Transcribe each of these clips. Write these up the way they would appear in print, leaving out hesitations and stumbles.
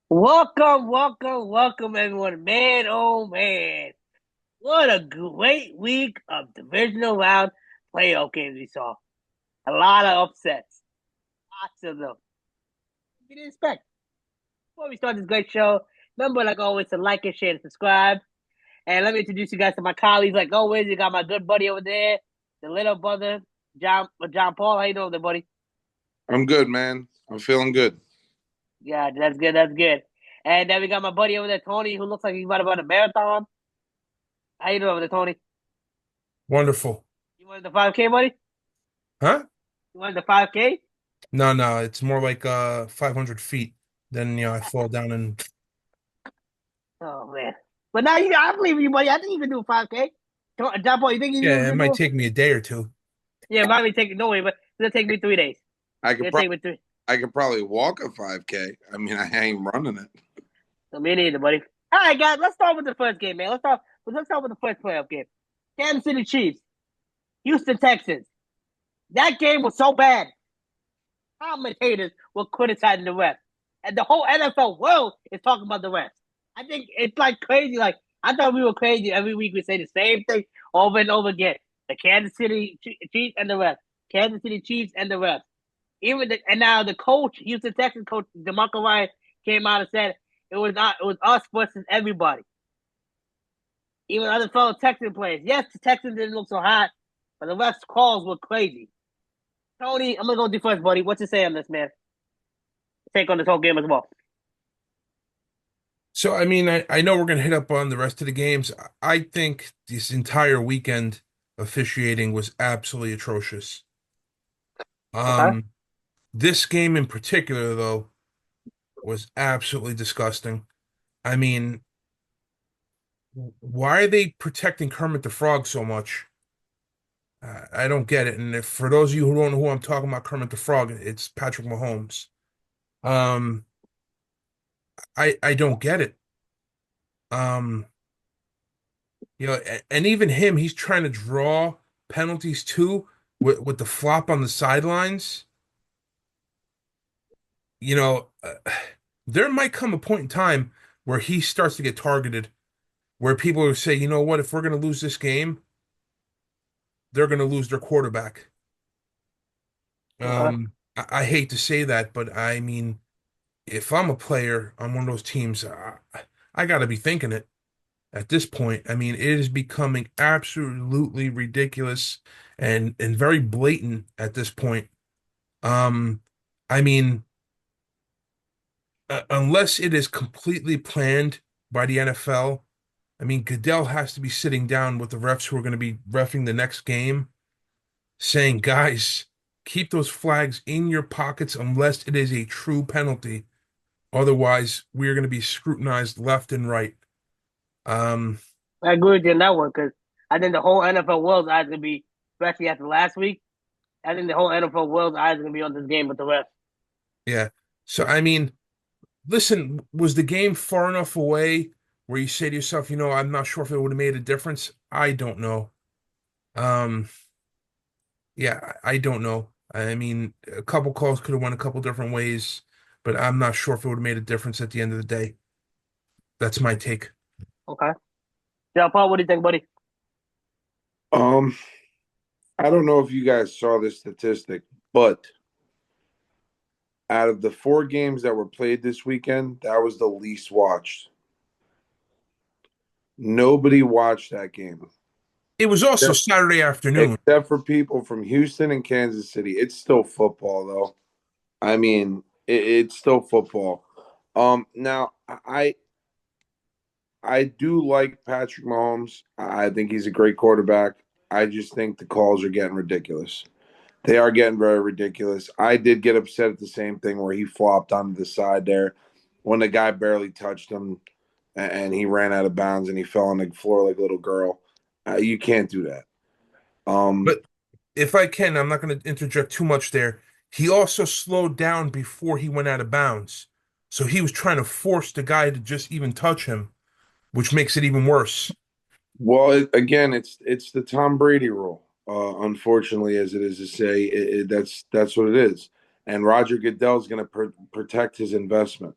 Welcome, everyone. Man, oh man. What a great week of divisional round playoff games we saw. A lot of upsets. Lots of them. We didn't expect. Before we start this great show, remember, like always, to like and share and subscribe. And let me introduce you guys to my colleagues. Like always, you got my good buddy over there, the little brother, John Paul. How you doing there, buddy? I'm good, man. I'm feeling good. Yeah, that's good. That's good. And then we got my buddy over there, Tony, who looks like he's about to run a marathon. How you doing over there, Tony? Wonderful. You wanted the 5K, buddy? Huh? You wanted the 5K? No, no, it's more like 500 feet. Then I fall down and Oh man. But now I believe in you, buddy. I think you can do 5K. John Paul, you think you yeah, it can might do it? take me a day or two. Yeah, it might be taking no way, but it's gonna take me 3 days. I It's could gonna pro- take me three. I could probably walk a 5K. I mean, I ain't running it. So me neither, buddy. All right, guys, let's start with the first game, man. Let's start with the first playoff game. Kansas City Chiefs, Houston Texans. That game was so bad. Commentators were criticizing the refs. And the whole NFL world is talking about the refs. I think it's like crazy. Like I thought we were crazy. Every week we say the same thing over and over again. The Kansas City Chiefs and the refs. Kansas City Chiefs and the refs. And now the coach, Houston Texans coach DeMarco Ryan, came out and said it was us versus everybody. Even other fellow Texan players. Yes, the Texans didn't look so hot, but the refs calls were crazy. Tony, I'm gonna go with you first, buddy. What's your say on this, man? Take on this whole game as well. So, I mean, I know we're going to hit up on the rest of the games. I think this entire weekend officiating was absolutely atrocious. Okay. Um, this game in particular, though, was absolutely disgusting. I mean, why are they protecting Kermit the Frog so much? I don't get it. And if, for those of you who don't know who I'm talking about, Kermit the Frog, it's Patrick Mahomes. Um, I don't get it. Um, and even him, he's trying to draw penalties too with the flop on the sidelines. You know, there might come a point in time where he starts to get targeted, where people will say, you know what, if we're going to lose this game, they're going to lose their quarterback. Okay. I hate to say that, but I mean, if I'm a player on one of those teams, I got to be thinking it. At this point. I mean, it is becoming absolutely ridiculous and very blatant at this point. Um, I mean, unless it is completely planned by the NFL, I mean, Goodell has to be sitting down with the refs who are going to be reffing the next game, saying, guys, keep those flags in your pockets unless it is a true penalty. Otherwise, we are going to be scrutinized left and right. Um, I agree with you on that one because I think the whole NFL world's eyes gonna be, especially after last week. I think the whole NFL world's eyes are gonna be on this game with the refs. yeah. So, I mean, listen, was the game far enough away where you say to yourself, I'm not sure if it would have made a difference? I don't know. Um, yeah, I don't know. I mean, a couple calls could have went a couple different ways, but I'm not sure if it would have made a difference at the end of the day. That's my take. Okay. John Paul, what do you think, buddy? Um, I don't know if you guys saw this statistic, but out of the four games that were played this weekend, that was the least watched. Nobody watched that game. It was also Except Saturday afternoon. except for people from Houston and Kansas City. It's still football, though. I mean, it's still football. Now I do like Patrick Mahomes. I think he's a great quarterback. I just think the calls are getting ridiculous. They are getting very ridiculous. I did get upset at the same thing where he flopped onto the side there when the guy barely touched him and he ran out of bounds and he fell on the floor like a little girl. You can't do that. Um, But if I can, I'm not going to interject too much there. He also slowed down before he went out of bounds. So he was trying to force the guy to just even touch him, which makes it even worse. well, again, it's the Tom Brady rule. Unfortunately, as it is to say, that's what it is. And Roger Goodell is going to protect his investment.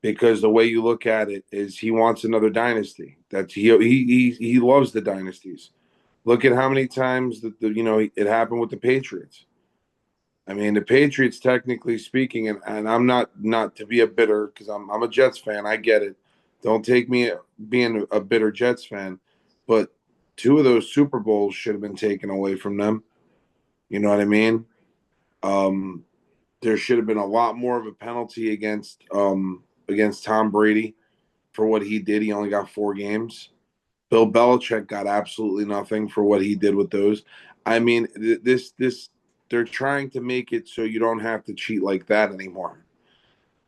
because the way you look at it is he wants another dynasty. He loves the dynasties. Look at how many times it happened with the Patriots. I mean, the Patriots, technically speaking, and I'm not to be a bitter because I'm a Jets fan. I get it. Don't take me being a bitter Jets fan, but two of those Super Bowls should have been taken away from them. You know what I mean? Um, there should have been a lot more of a penalty against Tom Brady for what he did. He only got 4 games. Bill Belichick got absolutely nothing for what he did with those. I mean, this they're trying to make it so you don't have to cheat like that anymore.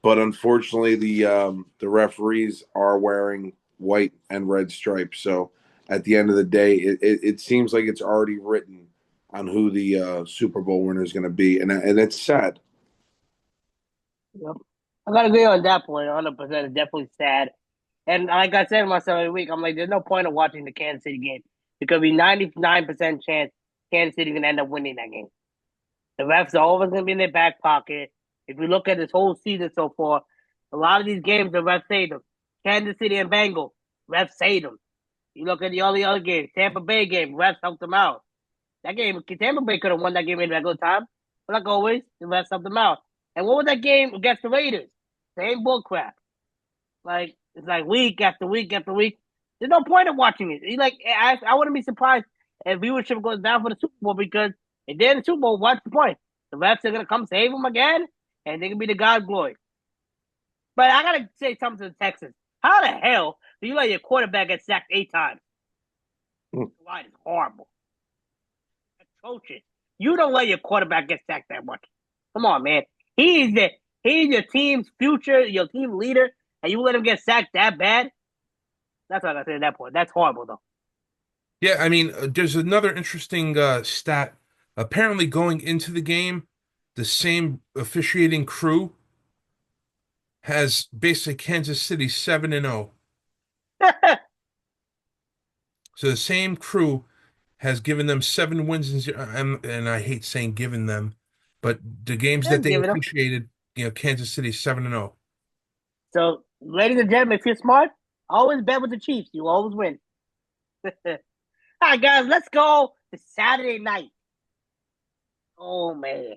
But unfortunately, the referees are wearing white and red stripes. So at the end of the day, it seems like it's already written on who the Super Bowl winner is going to be, and it's sad. Yep. I gotta agree on that point. 100%. It's definitely sad. And like I said to myself every week, I'm like, there's no point of watching the Kansas City game. Because be 99% chance Kansas City gonna end up winning that game. The refs are always gonna be in their back pocket. If we look at this whole season so far, a lot of these games the refs saved them. Kansas City and Bengals, refs saved them. You look at all the other games, Tampa Bay game, refs helped them out. That game, Tampa Bay could have won that game in regular time. But like always, the refs helped them out. And what was that game against the Raiders? Same bull crap. Like it's like week after week after week. There's no point in watching it. I wouldn't be surprised if viewership goes down for the Super Bowl because if they're in the Super Bowl, what's the point? The refs are gonna come save them again, and they can be the God glory. But I gotta say something to the Texans. How the hell do you let your quarterback get sacked 8 times? The line is horrible, atrocious. You don't let your quarterback get sacked that much. Come on, man. He's your team's future, your team leader, and you let him get sacked that bad. That's what I gotta say at that point. That's horrible, though. Yeah, I mean, there's another interesting stat. Apparently, going into the game, the same officiating crew has basically Kansas City 7-0. So the same crew has given them 7 wins and zero, and I hate saying given them, but the games that Just they give it up. officiated, Kansas City 7-0. So, ladies and gentlemen, if you're smart, always bet with the Chiefs. You always win. All right, guys, let's go to Saturday night. Oh man,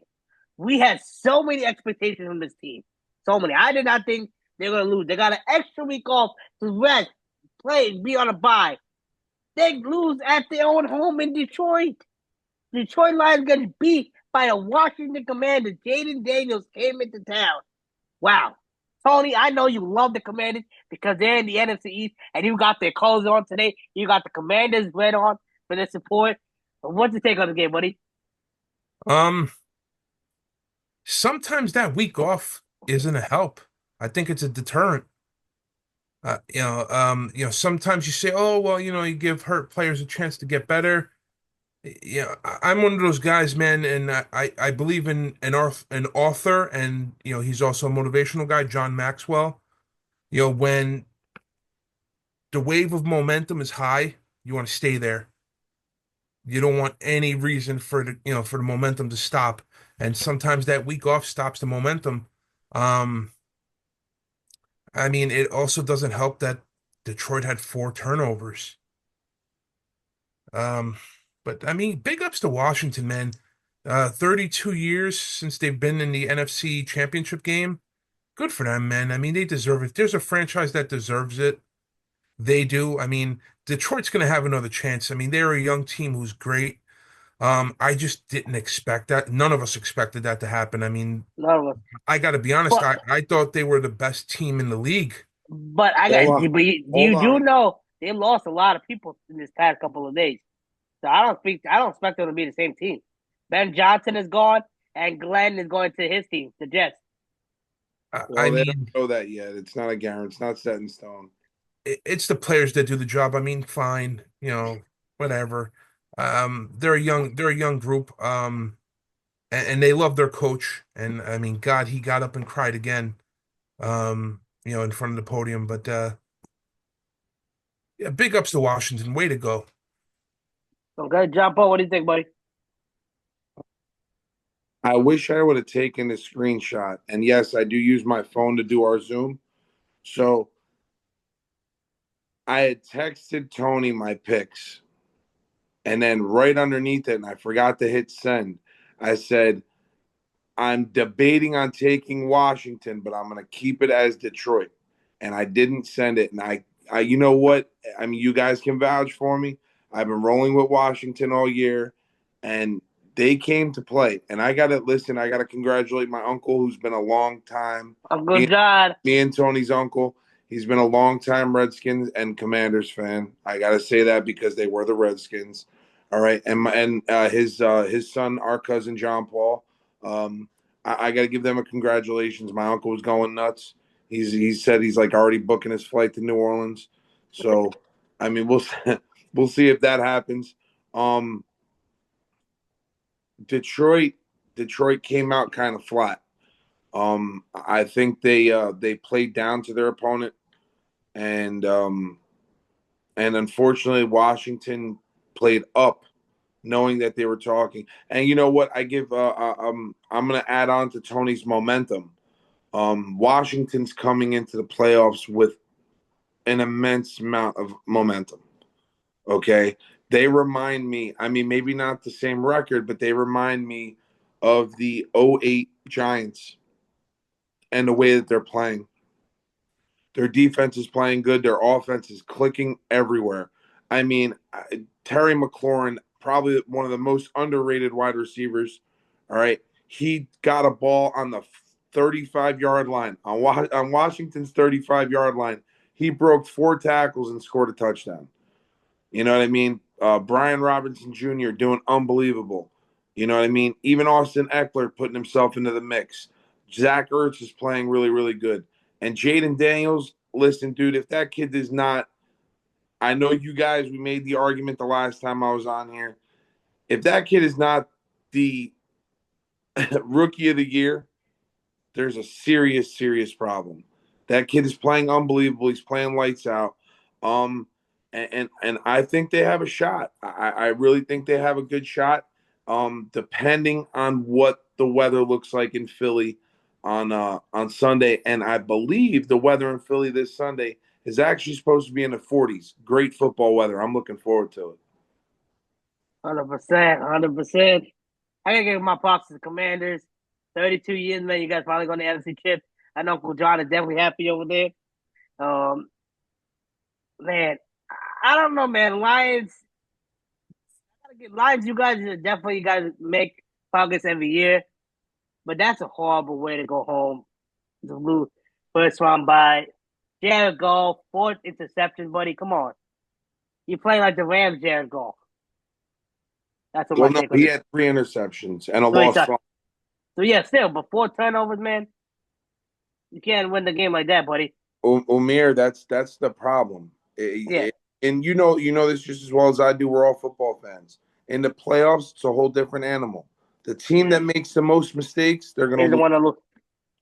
we had so many expectations from this team. So many. I did not think they were gonna lose. They got an extra week off to rest, play, be on a bye. They lose at their own home in Detroit. Detroit Lions get beat by a Washington Commanders. Jaden Daniels came into town. Wow. Tony, I know you love the Commanders because they're in the NFC East and you got their colors on today. You got the Commanders red on for their support. But what's your take on the game, buddy? Um, Sometimes that week off isn't a help. I think it's a deterrent. Sometimes you say, "Oh, well, you give hurt players a chance to get better." I'm one of those guys, man, and I believe in an author, and he's also a motivational guy, John Maxwell. When the wave of momentum is high, you want to stay there. You don't want any reason for the momentum to stop. And sometimes that week off stops the momentum. Um, I mean, it also doesn't help that Detroit had 4 turnovers. Um, but I mean, big ups to Washington, man. 32 years since they've been in the NFC Championship game. Good for them, man. I mean, they deserve it. There's a franchise that deserves it. They do. I mean, Detroit's going to have another chance. I mean, they're a young team who's great. I just didn't expect that. None of us expected that to happen. I mean, None of us. I got to be honest. But I thought they were the best team in the league. but I got Hold on, but you hold do on. know they lost a lot of people in this past couple of days. So I don't expect them to be the same team. Ben Johnson is gone and Glenn is going to his team, the Jets. I Well, they don't mean, know that yet. It's not a guarantee. It's not set in stone. it's the players that do the job. I mean, fine, whatever. They're a young group. And they love their coach. And I mean, God, he got up and cried again. In front of the podium. But yeah, big ups to Washington. Way to go. Okay, John Paul, what do you think, buddy? I wish I would have taken a screenshot. And yes, I do use my phone to do our Zoom. So I had texted Tony my picks, and then right underneath it, and I forgot to hit send. I said, I'm debating on taking Washington, but I'm going to keep it as Detroit. And I didn't send it. And you know what? I mean, you guys can vouch for me. I've been rolling with Washington all year, and they came to play. And I got to listen. I got to congratulate my uncle, who's been a long time. Uncle John. Me and Tony's uncle. He's been a long time Redskins and Commanders fan. I got to say that because they were the Redskins. All right, and his son, our cousin John Paul. I got to give them a congratulations. My uncle was going nuts. He said he's like already booking his flight to New Orleans. So, I mean, we'll see if that happens. Um, Detroit Detroit came out kind of flat. I think they played down to their opponent, and unfortunately Washington played up, knowing that they were talking. And you know what? I'm going to add on to Tony's momentum. Washington's coming into the playoffs with an immense amount of momentum. Okay, they remind me. I mean, maybe not the same record, but they remind me of the '08 Giants and the way that they're playing. Their defense is playing good. Their offense is clicking everywhere. I mean, Terry McLaurin, probably one of the most underrated wide receivers. All right. He got a ball on the 35-yard line, on Washington's 35-yard line. He broke 4 tackles and scored a touchdown. You know what I mean? Brian Robinson Jr. doing unbelievable. You know what I mean? Even Austin Eckler putting himself into the mix. Zach Ertz is playing really, really good. And Jaden Daniels, listen, dude, if that kid is not, I know you guys, we made the argument the last time I was on here. If that kid is not the rookie of the year, there's a serious, serious problem. That kid is playing unbelievable. He's playing lights out. Um, and I think they have a shot. I really think they have a good shot. Depending on what the weather looks like in Philly on Sunday, and I believe the weather in Philly this Sunday is actually supposed to be in the 40s. Great football weather. I'm looking forward to it. 100%. 100%. I gotta give my props to the Commanders. 32 years, man. You guys finally going to the NFC Chip. I know Uncle John is definitely happy over there. Um, man, I don't know, man. Lions. You guys definitely make progress every year, but that's a horrible way to go home. To lose first round by Jared Goff, fourth interception, buddy. Come on, you playing like the Rams, Jared Goff. That's what Well, my no, take on he it. had 3 interceptions and a So, lost fumble. so yeah, still, but 4 turnovers, man. You can't win the game like that, buddy. Umir, that's the problem. Yeah, And you know this just as well as I do. We're all football fans. In the playoffs, it's a whole different animal. The team yeah. that makes the most mistakes, they're going to He's the lose. one to lose.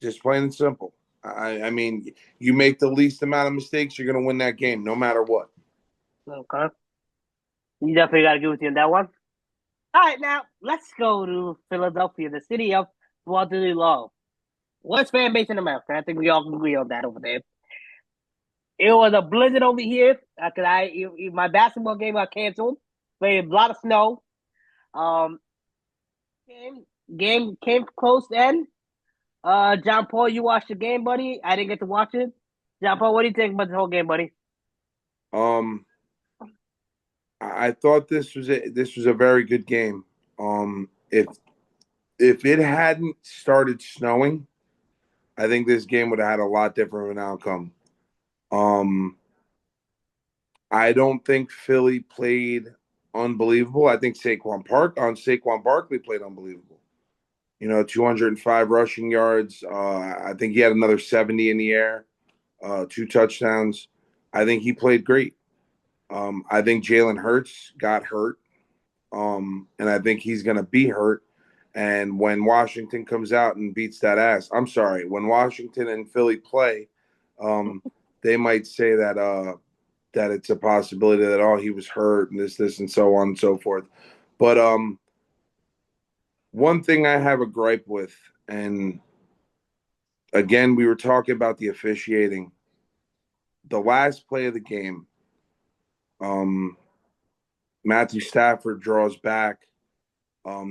Just plain and simple. I mean, you make the least amount of mistakes, you're going to win that game, no matter what. Okay. You definitely got to give it to you on that one. All right, now let's go to Philadelphia, the city of brotherly love. Worst fan base in America. I think we all agree on that over there. It was a blizzard over here. My basketball game got canceled. Played a lot of snow. Um, game game came close to end. John Paul, you watched the game, buddy. I didn't get to watch it. John Paul, what do you think about the whole game, buddy? Um, I thought this was a very good game. If it hadn't started snowing, I think this game would have had a lot different of an outcome. Um, I don't think Philly played unbelievable. I think Saquon Barkley played unbelievable. 205 rushing yards. I think he had another 70 in the air, 2 touchdowns. I think he played great. I think Jalen Hurts got hurt, and I think he's going to be hurt. And when Washington comes out and beats that ass, I'm sorry, when Washington and Philly play, um, they might say that it's a possibility that he was hurt and this and so on and so forth. But one thing I have a gripe with, and again, we were talking about the officiating. the last play of the game, um, Matthew Stafford draws back.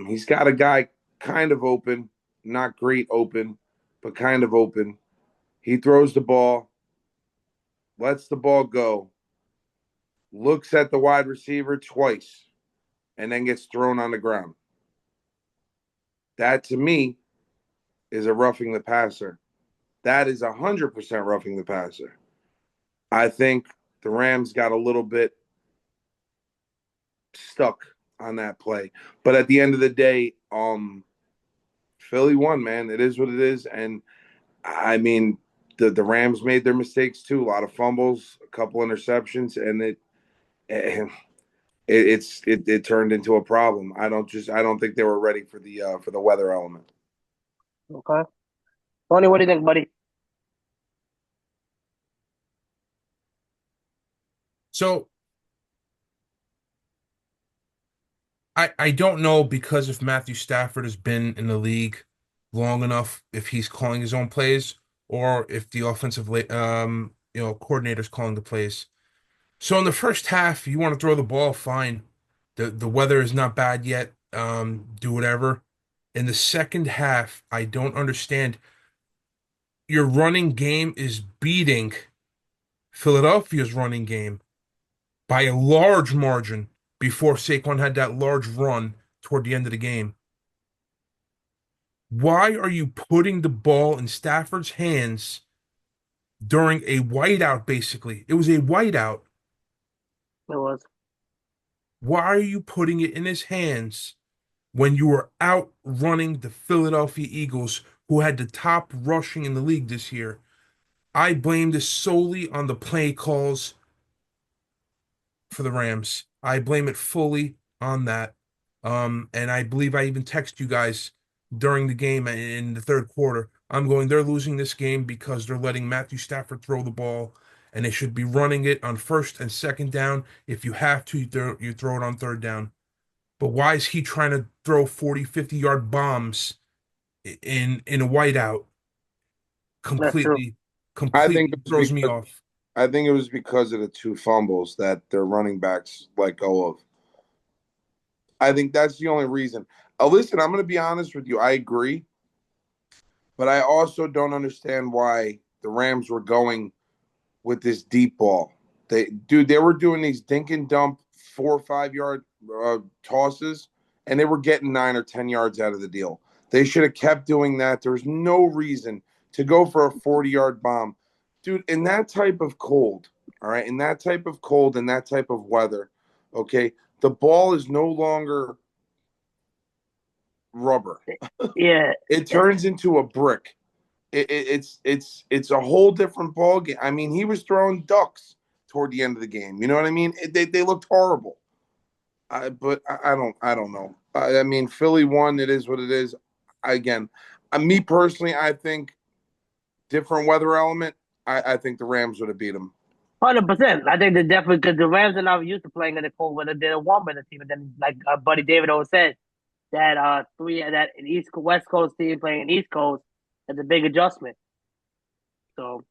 He's got a guy kind of open, not great open, but kind of open. He throws the ball, lets the ball go, looks at the wide receiver twice, and then gets thrown on the ground. That to me is a roughing the passer. That is 100% roughing the passer. I think the Rams got a little bit stuck on that play. But at the end of the day, Philly won, man. It is what it is. And I mean, the Rams made their mistakes too. A lot of fumbles, a couple interceptions, and it turned into a problem. I don't think they were ready for the weather element. Okay. Tony, what do you think, buddy? So I don't know because if Matthew Stafford has been in the league long enough, if he's calling his own plays or if the offensive coordinator's calling the plays. So in the first half, you want to throw the ball, fine. The weather is not bad yet. Do whatever. In the second half, I don't understand. Your running game is beating Philadelphia's running game by a large margin before Saquon had that large run toward the end of the game. Why are you putting the ball in Stafford's hands during a whiteout, basically? It was a whiteout. It was. Why are you putting it in his hands when you were out running the Philadelphia Eagles, who had the top rushing in the league this year? I blame this solely on the play calls for the Rams. I blame it fully on that. And I believe I even text you guys during the game in the third quarter. I'm going, they're losing this game because they're letting Matthew Stafford throw the ball, and they should be running it on first and second down. If you have to, you throw it on third down. But why is he trying to throw 40, 50-yard bombs in a whiteout? That's true. Completely, I think completely it was throws me because off. I think it was because of the two fumbles that their running backs let go of. I think that's the only reason. Listen, I'm going to be honest with you. I agree, but I also don't understand why the Rams were going with this deep ball. They were doing these dink and dump 4 or 5 yard tosses, and they were getting 9 or 10 yards out of the deal. They should have kept doing that. There's no reason to go for a 40-yard bomb, dude. In that type of cold, all right, in that type of cold and that type of weather, okay, the ball is no longer rubber. Yeah. It turns into a brick. It's a whole different ball game. I mean, he was throwing ducks toward the end of the game. You know what I mean? They looked horrible. But I don't know. I mean, Philly won. It is what it is. Again, me personally, I think different weather element. I think the Rams would have beat them. 100%. I think they definitely because the Rams are not used to playing in the cold weather. They're a warm weather team, and then like buddy David always said that an East West Coast team playing an East Coast is a big adjustment. So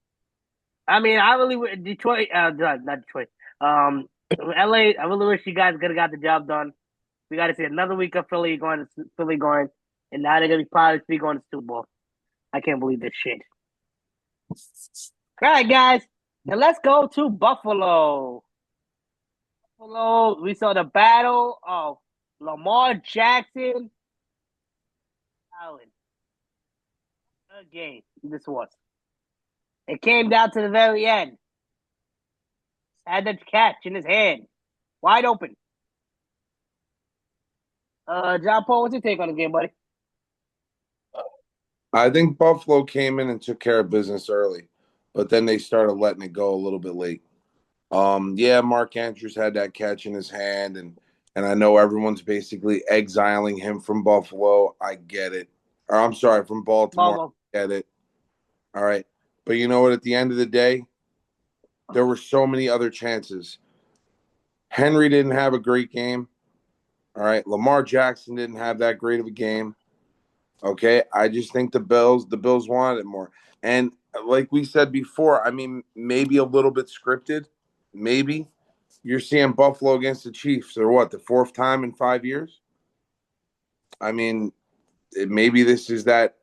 I mean, I really Detroit, not Detroit, LA. I really wish you guys could have got the job done. We got to see another week of Philly going, and now they're gonna be probably be going to Super Bowl. I can't believe this shit. All right, guys, now let's go to Buffalo. Buffalo, we saw the battle of Lamar Jackson. Allen. Good game. This was. It came down to the very end. Had that catch in his hand, wide open. John Paul, what's your take on the game, buddy? I think Buffalo came in and took care of business early, but then they started letting it go a little bit late. Yeah, Mark Andrews had that catch in his hand, and I know everyone's basically exiling him from Buffalo. I get it. Or I'm sorry, from Baltimore. Bubble. I get it. All right. But you know what? At the end of the day, there were so many other chances. Henry didn't have a great game. All right. Lamar Jackson didn't have that great of a game. Okay. I just think the Bills wanted it more. And like we said before, I mean, maybe a little bit scripted. Maybe you're seeing Buffalo against the Chiefs, or what, the fourth time in 5 years? I mean, maybe this is that.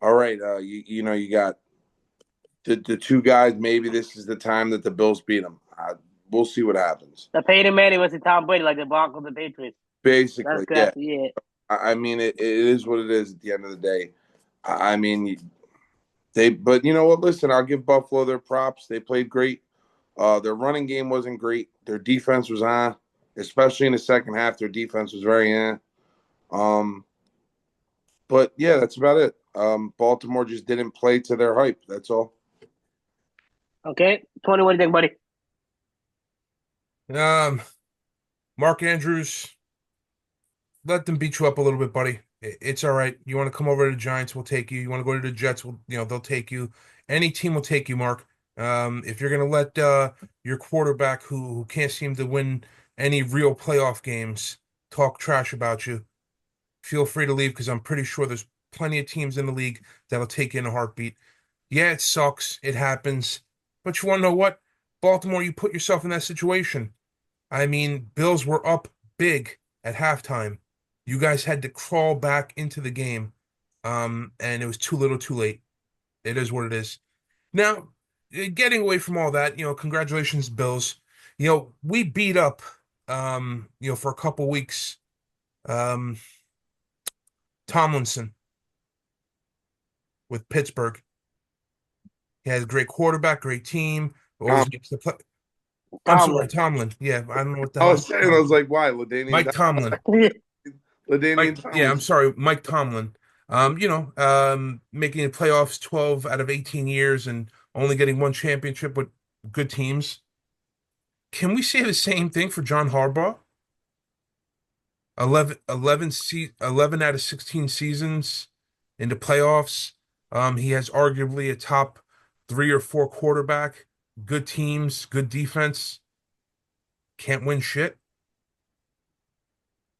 All right, you know, you got the two guys. Maybe this is the time that the Bills beat them. We'll see what happens. The Peyton Manning was the Tom Brady, like the Broncos and Patriots. That's Basically, yeah. good. Yeah. I mean, it is what it is at the end of the day. I mean, but you know what? Listen, I'll give Buffalo their props. They played great. Their running game wasn't great. Their defense was especially in the second half. Their defense was very Um, but yeah, that's about it. Baltimore just didn't play to their hype. That's all. Okay. 20, what do you think, buddy? Um, Mark Andrews, let them beat you up a little bit, buddy. It's all right. You want to come over to the Giants, we'll take you. You want to go to the Jets, they'll take you. Any team will take you, Mark. If you're gonna let your quarterback who can't seem to win any real playoff games talk trash about you, feel free to leave because I'm pretty sure there's plenty of teams in the league that'll take you in a heartbeat. Yeah, it sucks. It happens. But you want to know what? Baltimore, you put yourself in that situation. I mean, Bills were up big at halftime. You guys had to crawl back into the game. And it was too little too late. It is what it is. Now, getting away from all that, congratulations, Bills. We beat up, for a couple weeks, um, Tomlinson with Pittsburgh. He has a great quarterback, great team. Always makes the play. I'm sorry, Tomlin. Tomlin. Yeah, I don't know what the I hell. was saying, I was like, why, Ladainian? Mike Tomlin. Ladainian Yeah, I'm Tomlinson. sorry, Mike Tomlin. Making the playoffs 12 out of 18 years and only getting one championship with good teams. Can we say the same thing for John Harbaugh? 11 out of 16 seasons in the playoffs. He has arguably a top 3 or 4 quarterback, good teams, good defense. Can't win shit.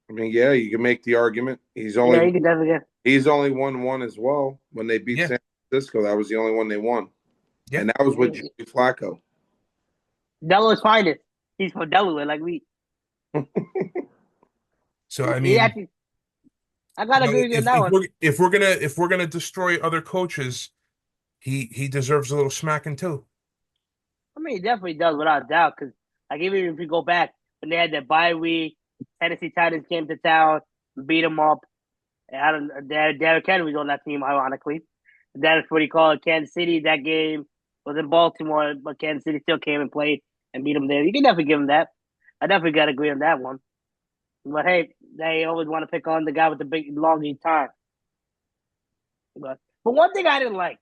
I mean, yeah, you can make the argument. Yeah, you can definitely get. He's only won one as well when they beat Yeah, San Francisco. That was the only one they won, yeah. and that was with Joey Flacco. Delaware's finest. He's from Delaware, like we. So I He mean, actually, I gotta agree with you on if that if one. we're gonna destroy other coaches, he deserves a little smacking too. I mean, he definitely does without a doubt. Because like even if you go back when they had their bye week, Tennessee Titans came to town, beat them up. And I don't. Derrick Henry was on that team, ironically. That's what he called Kansas City. That game was in Baltimore, but Kansas City still came and played and beat them there. You can definitely give him that. I definitely got to agree on that one. But hey, they always want to pick on the guy with the big long time. But one thing I didn't like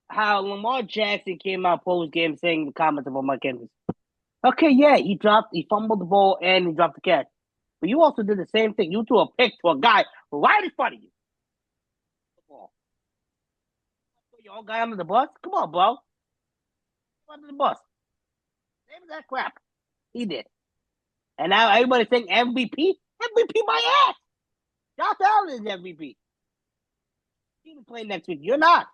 how Lamar Jackson came out post game saying the comments about Mike Evans. Okay, yeah, he fumbled the ball and he dropped the catch. But you also did the same thing. You threw a pick to a guy right in front of you. Your own guy under the bus? Come on, bro. Under the bus. Same that crap. He did. And now everybody saying MVP? MVP my ass. Josh Allen is MVP. He can play next week. You're not.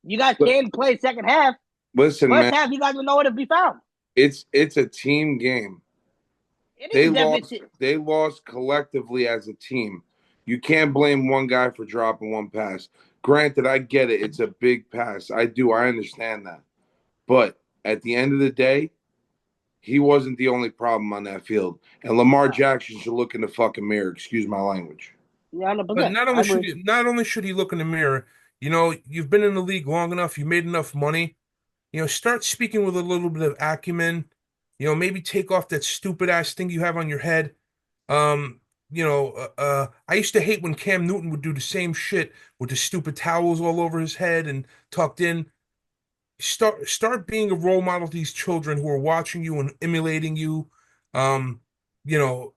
You guys can't play second half. Listen, First man, half, you guys will nowhere to be found. it's a team game. It They is lost. definitely. They lost collectively as a team. You can't blame one guy for dropping one pass. Granted, I get it. It's a big pass. I do. I understand that. But at the end of the day, he wasn't the only problem on that field. And Lamar Jackson should look in the fucking mirror. Excuse my language. Yeah, But 100%. not I only should agree. he look in the mirror, you've been in the league long enough, you made enough money, start speaking with a little bit of acumen, maybe take off that stupid ass thing you have on your head. I used to hate when Cam Newton would do the same shit with the stupid towels all over his head and tucked in. Start being a role model to these children who are watching you and emulating you. Um, you know,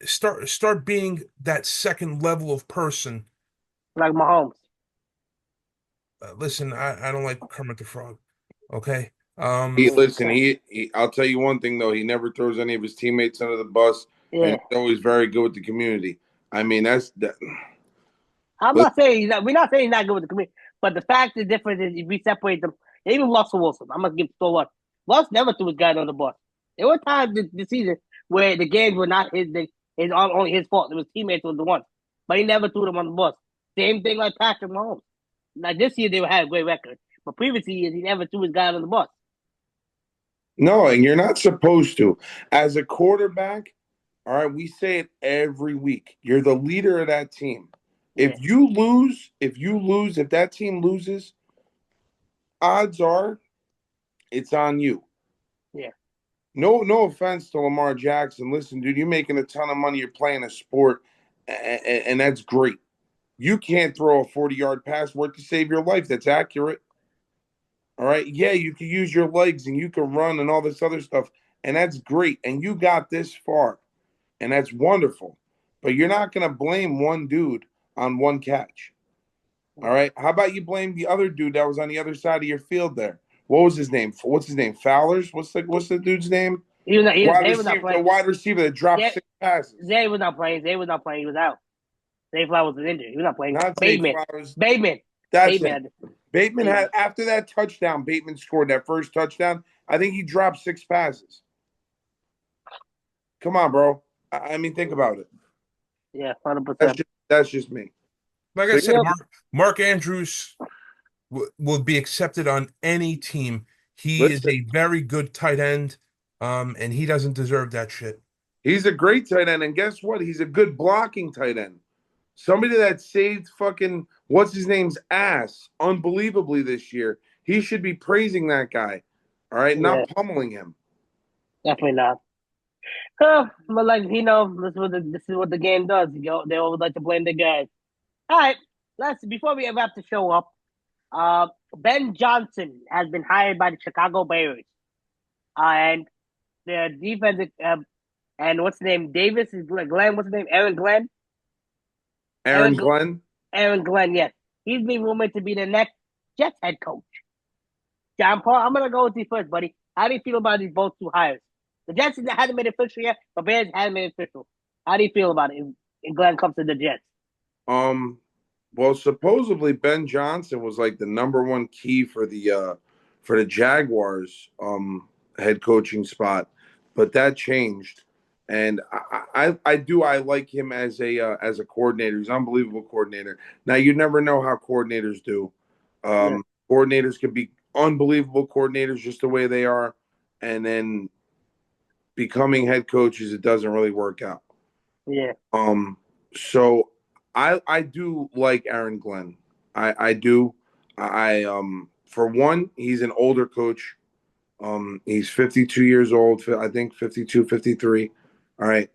start being that second level of person. Like Mahomes. Listen, I don't like Kermit the Frog. Okay. He Yeah, listen. I'll tell you one thing though. He never throws any of his teammates under the bus, and yeah. he's always very good with the community. I mean, that's that. I'm Listen, not saying he's not. We're not saying he's not good with the community. But the fact the difference is if we separate them, even Russell Wilson, I'm gonna give so what. Russ never threw his guy on the bus. There were times this season where the games were not his only his fault. It was teammates was the one, but he never threw them on the bus. Same thing like Patrick Mahomes. Like this year, they had a great record, but previous years he never threw his guy on the bus. No, and you're not supposed to. As a quarterback, all right, we say it every week. You're the leader of that team. Yeah, If that team loses, odds are it's on you. yeah, No offense to Lamar Jackson. Listen, dude, you're making a ton of money. You're playing a sport, and that's great. You can't throw a 40-yard pass worth to save your life. That's accurate. All right. Yeah, you can use your legs and you can run and all this other stuff. And that's great. And you got this far. And that's wonderful. But you're not going to blame one dude on one catch. All right. How about you blame the other dude that was on the other side of your field there? What was his name? What's his name? Fowlers? What's the dude's name? he was not. Zay was not The playing. wide receiver that dropped Zay, 6 passes. Zay was not playing. Zay was not playing. He was out. Zay Flowers was injured. He was not playing. Not Zay Bateman. Flowers. Bateman. That's it. Bateman. Bateman Bateman. had after that touchdown, Bateman scored that first touchdown. I think he dropped 6 passes. Come on, bro. I mean, think about it. Yeah, 100%. That's just me. Like So, I said, Yep. Mark Andrews will be accepted on any team. He is listen, a very good tight end, and he doesn't deserve that shit. he's a great tight end, and guess what? He's a good blocking tight end. Somebody that saved fucking what's his name's ass unbelievably this year. He should be praising that guy. All right, Yeah, not pummeling him. definitely not. But like this is what the game does. They always like to blame the guys. All right, let's before we wrap the show up. Ben Johnson has been hired by the Chicago Bears, and the defensive and what's the name? Davis is Glenn. What's his name? Aaron Glenn. Aaron Glenn. Aaron Glenn. Yes, he's been rumored to be the next Jets head coach. John Paul, I'm gonna go with you first, buddy. How do you feel about these both two hires? The Jets hasn't made it official yet, but Bears hasn't made it official. How do you feel about it if Glenn comes to the Jets? Well, supposedly Ben Johnson was like the number one key for the Jaguars head coaching spot, but that changed. And I like him as a coordinator. He's an unbelievable coordinator. Now you never know how coordinators do. Yeah, Coordinators can be unbelievable coordinators just the way they are, and then becoming head coaches, it doesn't really work out. yeah, So I do like Aaron Glenn. I do. I For one, he's an older coach. He's 52 years old, I think 52, 53. All right.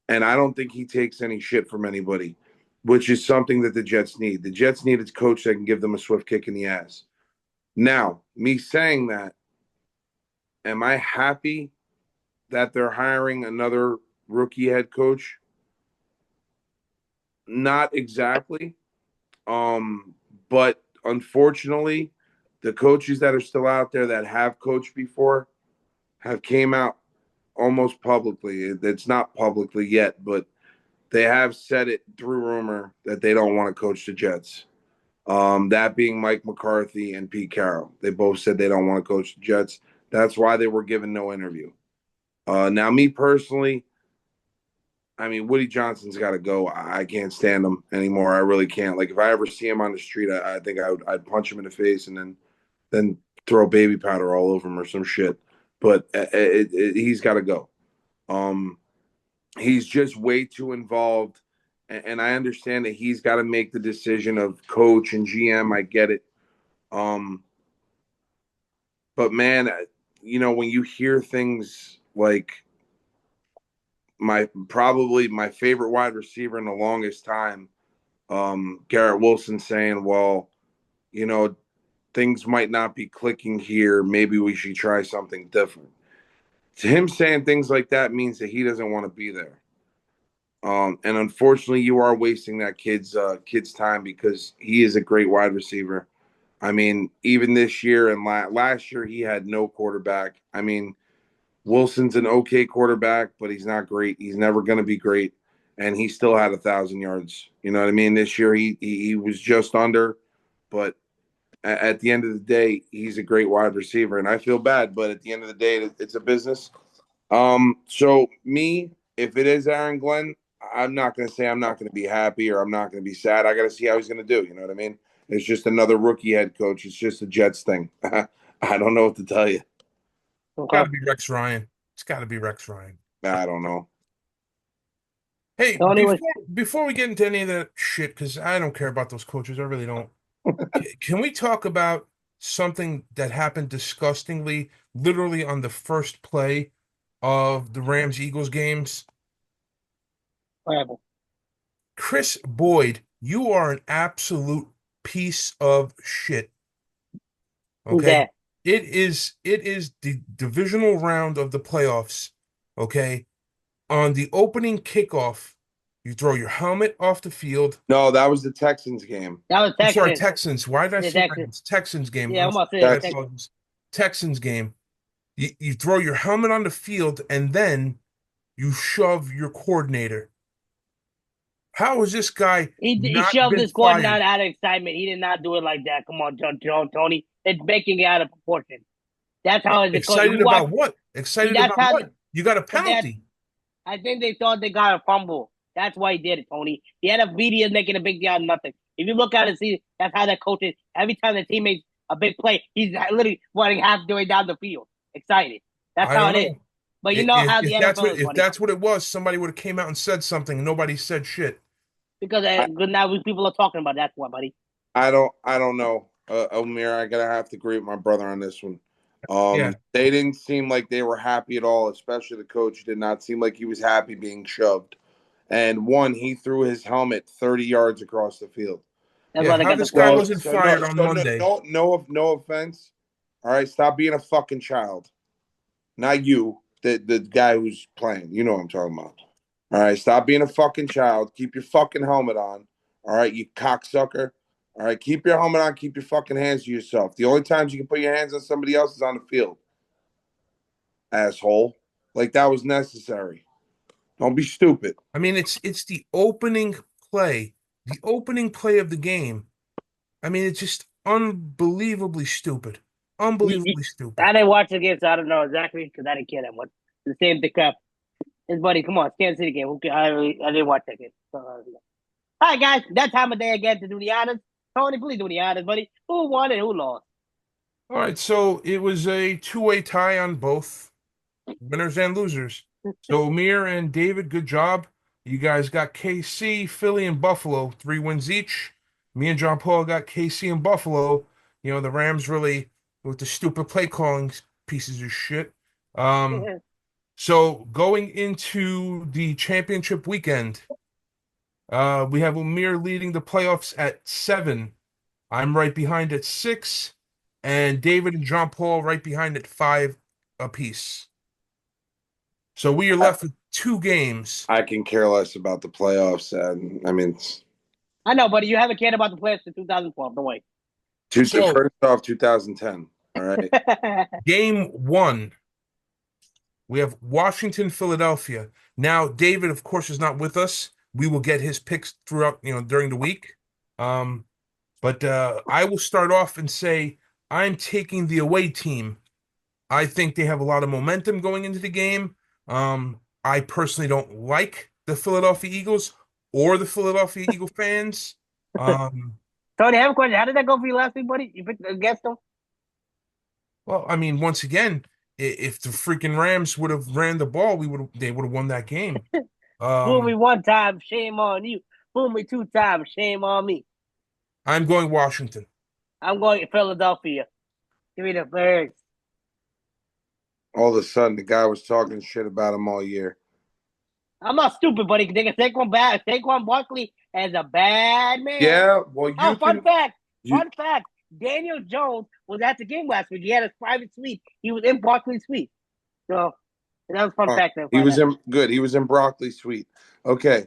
And I don't think he takes any shit from anybody, which is something that the Jets need. The Jets need a coach that can give them a swift kick in the ass. Now, me saying that, am I happy that they're hiring another rookie head coach? Not exactly. But unfortunately, the coaches that are still out there that have coached before have came out almost publicly. It's not publicly yet, but they have said it through rumor that they don't want to coach the Jets. That being Mike McCarthy and Pete Carroll. They both said they don't want to coach the Jets. That's why they were given no interview. Now, me personally, I mean, Woody Johnson's got to go. I can't stand him anymore. I really can't. Like, if I ever see him on the street, I think I'd punch him in the face and then throw baby powder all over him or some shit. But he's got to go. Um, he's just way too involved, and I understand that he's got to make the decision of coach and GM. I get it. But man, when you hear things like probably my favorite wide receiver in the longest time, Garrett Wilson saying, well, things might not be clicking here. Maybe we should try something different. To him saying things like that means that he doesn't want to be there. And unfortunately, you are wasting that kid's time because he is a great wide receiver. I mean, even this year and last year, he had no quarterback. I mean, Wilson's an okay quarterback, but he's not great. He's never going to be great, and he still had 1,000 yards. You know what I mean? This year he was just under, but At the end of the day, he's a great wide receiver, and I feel bad, but at the end of the day, it's a business. So me, if it is Aaron Glenn, I'm not going to say I'm not going to be happy or I'm not going to be sad. I got to see how he's going to do. You know what I mean? It's just another rookie head coach. It's just a Jets thing. I don't know what to tell you. Got Okay. to be Rex Ryan. It's got to be Rex Ryan. I don't know. Hey, Tony was before we get into any of that shit, because I don't care about those coaches, I really don't. Can we talk about something that happened disgustingly, literally on the first play of the Rams Eagles games? whatever. Chris Boyd, you are an absolute piece of shit. Who's Okay. that? It is the divisional round of the playoffs. Okay. On the opening kickoff, you throw your helmet off the field. No, that was the Texans game. That was I'm sorry, Texas. Texans. Why did I The say Texas. Rams? Texans game. Yeah, I'm I'm about to sorry, say I Texans. Texas. apologize. Texans game. You throw your helmet on the field and then you shove your coordinator. How has this guy He not shoved been his squad fired? out of excitement. He did not do it like that. Come on, Tony. It's making it out of proportion. That's how it's coach. If Excited you watch, about what? see, Excited that's about how. what? You got a But that penalty. I think they thought they got a fumble. That's why he did it, Tony. The NFL media is making a big deal out of nothing. If you look at it, see that's how that coach is. Every time the team makes a big play, he's literally running half the way down the field, excited. That's I how don't it is. know. But you know how the If that's NFL what is, if buddy. that's what it was, somebody would have came out and said something, and nobody said shit. Because I, now people are talking about it. That's why, buddy. I don't know. Omir, I gotta have to agree with my brother on this one. Yeah, They didn't seem like they were happy at all, especially the coach did not seem like he was happy being shoved. And one, he threw his helmet 30 yards across the field. That's yeah. why they How got the this guy flag. wasn't fired on Monday? No offense. All right, stop being a fucking child. Not you, the guy who's playing. You know what I'm talking about. All right, stop being a fucking child. Keep your fucking helmet on. All right, you cocksucker. All right, keep your helmet on. Keep your fucking hands to yourself. The only times you can put your hands on somebody else is on the field, asshole. Like that was necessary. Don't be stupid. I mean, it's play, the opening play of the game. I mean, it's just unbelievabally stupid, You- unbelievably stupid. I didn't watch the game, so I don't know exactly because I didn't care that much. The same thing, crap. His buddy, come on, Kansas City game. I didn't watch that game. So, all right, guys, that time of day again to do the honors. Tony, please do the honors, buddy. Who won and who lost? All right, so it was a two-way tie on both winners and losers. So Amir and David, good job. You guys got KC, Philly, and Buffalo, 3 wins each. Me and John Paul got KC and Buffalo. You know, the Rams really with the stupid play calling pieces of shit. Um, so going into the championship weekend, we have Amir leading the playoffs at 7. I'm right behind at 6, and David and John Paul right behind at 5 apiece. So we are left with 2 games. I can care less about the playoffs. And I mean, I know, buddy. You haven't cared about the players since 2012. Don't wait. So first off, 2010. All right. game 1, we have Washington, Philadelphia. Now, David, of course, is not with us. We will get his picks throughout, during the week. But I will start off and say I'm taking the away team. I think they have a lot of momentum going into the game. I personally don't like the Philadelphia Eagles or the Philadelphia Eagle fans. Um, Tony, I have a question. How did that go for you last week, buddy? You picked against them? well, I mean, once again, if the freaking Rams would have ran the ball, they would have won that game. Fool me Um, one time, shame on you. Fool me 2 times, shame on me. I'm going Washington. I'm going to Philadelphia. Give me the birds. All of a sudden, the guy was talking shit about him all year. I'm not stupid, buddy. They can take one back. Saquon Barkley as a bad man. Yeah, well, Oh, you can. You fun fact. Daniel Jones was at the game last week. He had his private suite. He was in Barkley's suite. So that was a fun fact. He was in good. He was in broccoli sweet. Okay,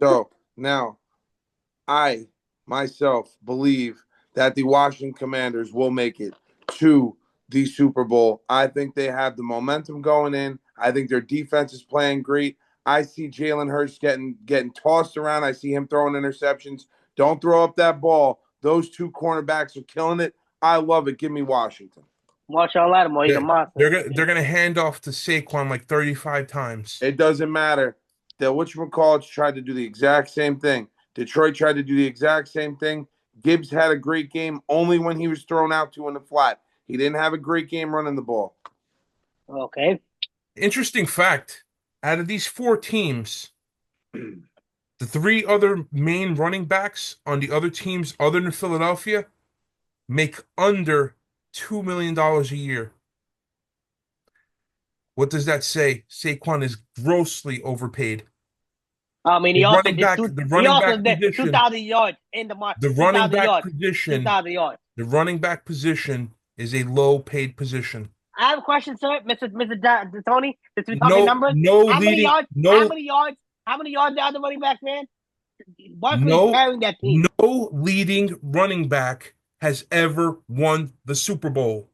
so now I myself believe that the Washington Commanders will make it to the Super Bowl. I think they have the momentum going in. I think their defense is playing great. I see Jalen Hurts getting tossed around. I see him throwing interceptions. Don't throw up that ball. Those two cornerbacks are killing it. I love it. Give me Washington. Marshall Lattimore, he's a monster. They're gonna hand off to Saquon like 35 times. It doesn't matter. The whatchamacallits tried to do the exact same thing. Detroit tried to do the exact same thing. Gibbs had a great game only when he was thrown out to in the flat. He didn't have a great game running the ball. Okay. Interesting fact, out of these four teams, the three other main running backs on the other teams other than Philadelphia make under $2 million a year. What does that say? Saquon is grossly overpaid. I mean, The running did back, two. the He running also back did position, 2,000 yards in the mark. the running 2,000 back yards. position, 2,000 yards. the running back position is a low paid position. I have a question, sir, Mr. Tony. Since we're talking No, numbers, no how many leading, yards? How no, many yards? How many yards are the running back, man? Barkley's no, carrying that team. no leading running back has ever won the Super Bowl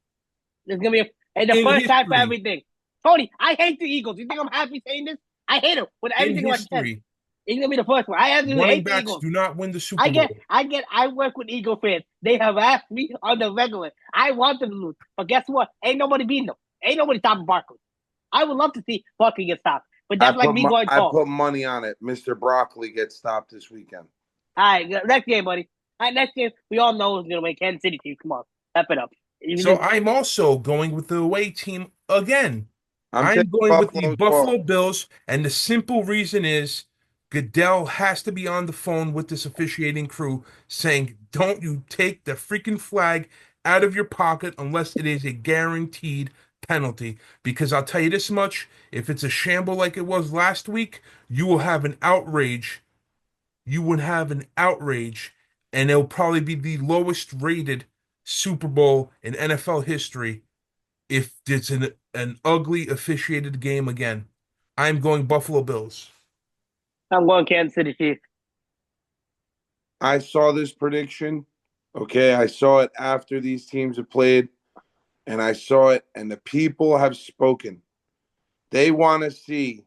There's gonna be the in first time for history. everything. Tony, I hate the Eagles. You think I'm happy saying this? I hate them with In everything in my chest. history, He's gonna be the first one. I absolutely running hate the backs Eagles. do not win the Super Bowl. I work with Eagle fans. They have asked me on the regular. I want them to lose. But guess what? Ain't nobody beating them. Ain't nobody stopping Barkley. I would love to see Barkley get stopped. But that's like me going I tall. put money on it. Mr. Broccoli gets stopped this weekend. All right, next game, buddy. All right, next game, we all know who's gonna win. Kansas City team. Come on. Step it up. So I'm also going with the away team again. I'm I'm taking going with the Buffalo as well. Buffalo Bills, and the simple reason is Goodell has to be on the phone with this officiating crew saying, "Don't you take the freaking flag out of your pocket unless it is a guaranteed penalty." Because I'll tell you this much, if it's a shamble like it was last week, you will have an outrage. You would have an outrage, and it'll probably be the lowest rated Super Bowl in NFL history if it's an ugly officiated game again. I'm going Buffalo Bills. I'm going Kansas City Chiefs. I saw this prediction. Okay, I saw it after these teams have played, and I saw it, and the people have spoken. They want to see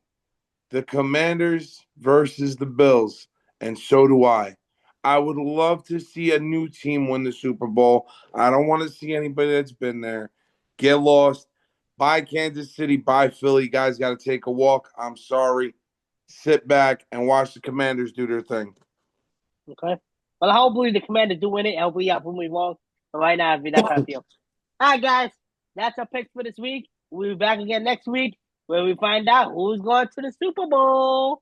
the Commanders versus the Bills, and so do I. I would love to see a new team win the Super Bowl. I don't want to see anybody that's been there get lost. Bye, Kansas City. Bye, Philly. You guys got to take a walk. I'm sorry. Sit back and watch the Commanders do their thing. Okay. Well, hopefully the Commanders do win it. Hopefully, yeah, prove me wrong. But right now, that's how I feel. All right, guys. That's our picks for this week. We'll be back again next week where we find out who's going to the Super Bowl.